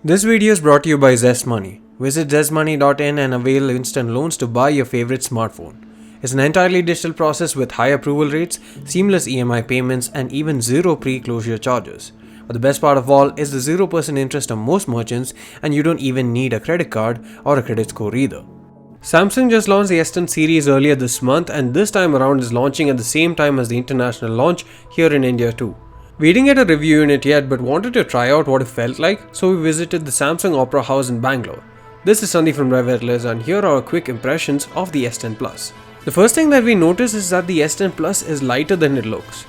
This video is brought to you by ZestMoney. Visit ZestMoney.in and avail instant loans to buy your favorite smartphone. It's an entirely digital process with high approval rates, seamless EMI payments, and even zero pre-closure charges. But the best part of all is the 0% interest on most merchants, and you don't even need a credit card or a credit score either. Samsung just launched the S10 series earlier this month, and this time around is launching at the same time as the international launch here in India too. We didn't get a review unit yet but wanted to try out what it felt like, so we visited the Samsung Opera House in Bangalore. This is Sandeep from RevAtlas, and here are our quick impressions of the S10 Plus. The first thing that we notice is that the S10 Plus is lighter than it looks.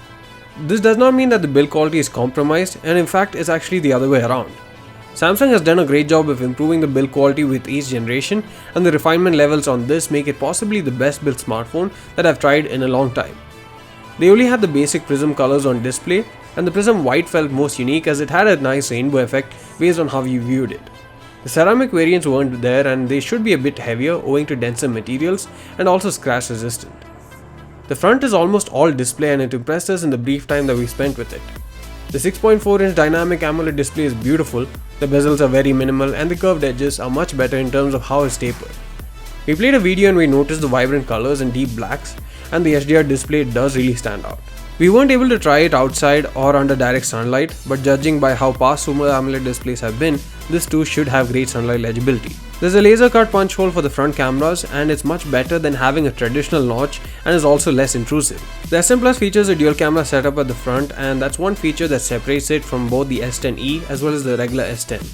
This does not mean that the build quality is compromised, and in fact it's actually the other way around. Samsung has done a great job of improving the build quality with each generation, and the refinement levels on this make it possibly the best built smartphone that I've tried in a long time. They only had the basic prism colors on display, and the prism white felt most unique as it had a nice rainbow effect based on how you viewed it. The ceramic variants weren't there, and they should be a bit heavier owing to denser materials and also scratch resistant. The front is almost all display, and it impressed us in the brief time that we spent with it. The 6.4-inch dynamic AMOLED display is beautiful, the bezels are very minimal, and the curved edges are much better in terms of how it's tapered. We played a video and we noticed the vibrant colors and deep blacks, and the HDR display does really stand out. We weren't able to try it outside or under direct sunlight, but judging by how past Super AMOLED displays have been, this too should have great sunlight legibility. There's a laser cut punch hole for the front cameras, and it's much better than having a traditional notch and is also less intrusive. The S10 Plus features a dual camera setup at the front, and that's one feature that separates it from both the S10e as well as the regular S10.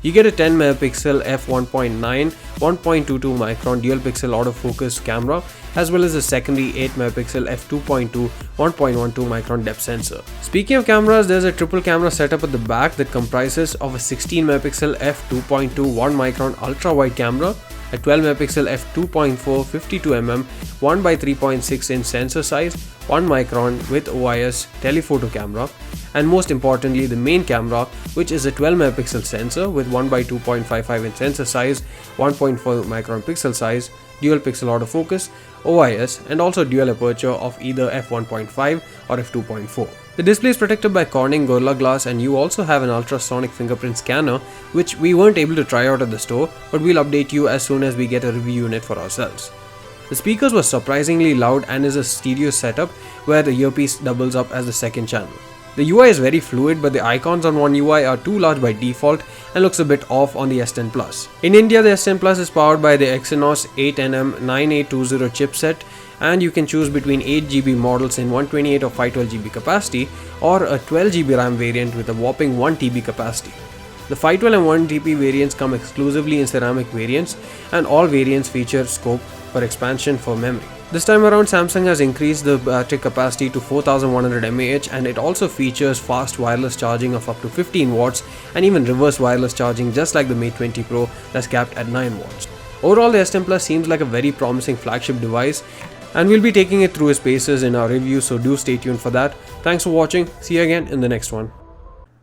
You get a 10 megapixel f1.9, 1.22 micron dual pixel autofocus camera, as well as a secondary 8 megapixel f2.2, 1.12 micron depth sensor. Speaking of cameras, there's a triple camera setup at the back that comprises of a 16 megapixel f2.2 1 micron ultra wide camera, a 12 megapixel f2.4 52mm 1x3.6 inch sensor size, 1 micron with OIS telephoto camera, and most importantly the main camera, which is a 12 megapixel sensor with 1x2.55 inch sensor size, 1.4 micron pixel size, dual pixel autofocus, OIS, and also dual aperture of either f1.5 or f2.4. The display is protected by Corning Gorilla Glass, and you also have an ultrasonic fingerprint scanner, which we weren't able to try out at the store, but we'll update you as soon as we get a review unit for ourselves. The speakers were surprisingly loud and is a stereo setup where the earpiece doubles up as the second channel. The UI is very fluid, but the icons on One UI are too large by default and looks a bit off on the S10 Plus. In India, the S10 Plus is powered by the Exynos 8nm 9820 chipset, and you can choose between 8GB models in 128 or 512GB capacity, or a 12GB RAM variant with a whopping 1TB capacity. The 512 and 1TB variants come exclusively in ceramic variants, and all variants feature scope for expansion for memory. This time around, Samsung has increased the battery capacity to 4100 mAh, and it also features fast wireless charging of up to 15 watts and even reverse wireless charging just like the Mate 20 Pro that's capped at 9 watts. Overall, the S10 Plus seems like a very promising flagship device, and we'll be taking it through its paces in our review, so do stay tuned for that. Thanks for watching. See you again in the next one.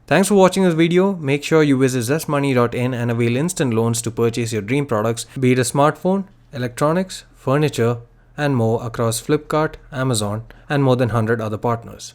Thanks for watching this video. Make sure you visit ZestMoney.in and avail instant loans to purchase your dream products, be it a smartphone, electronics, furniture, and more across Flipkart, Amazon, and more than 100 other partners.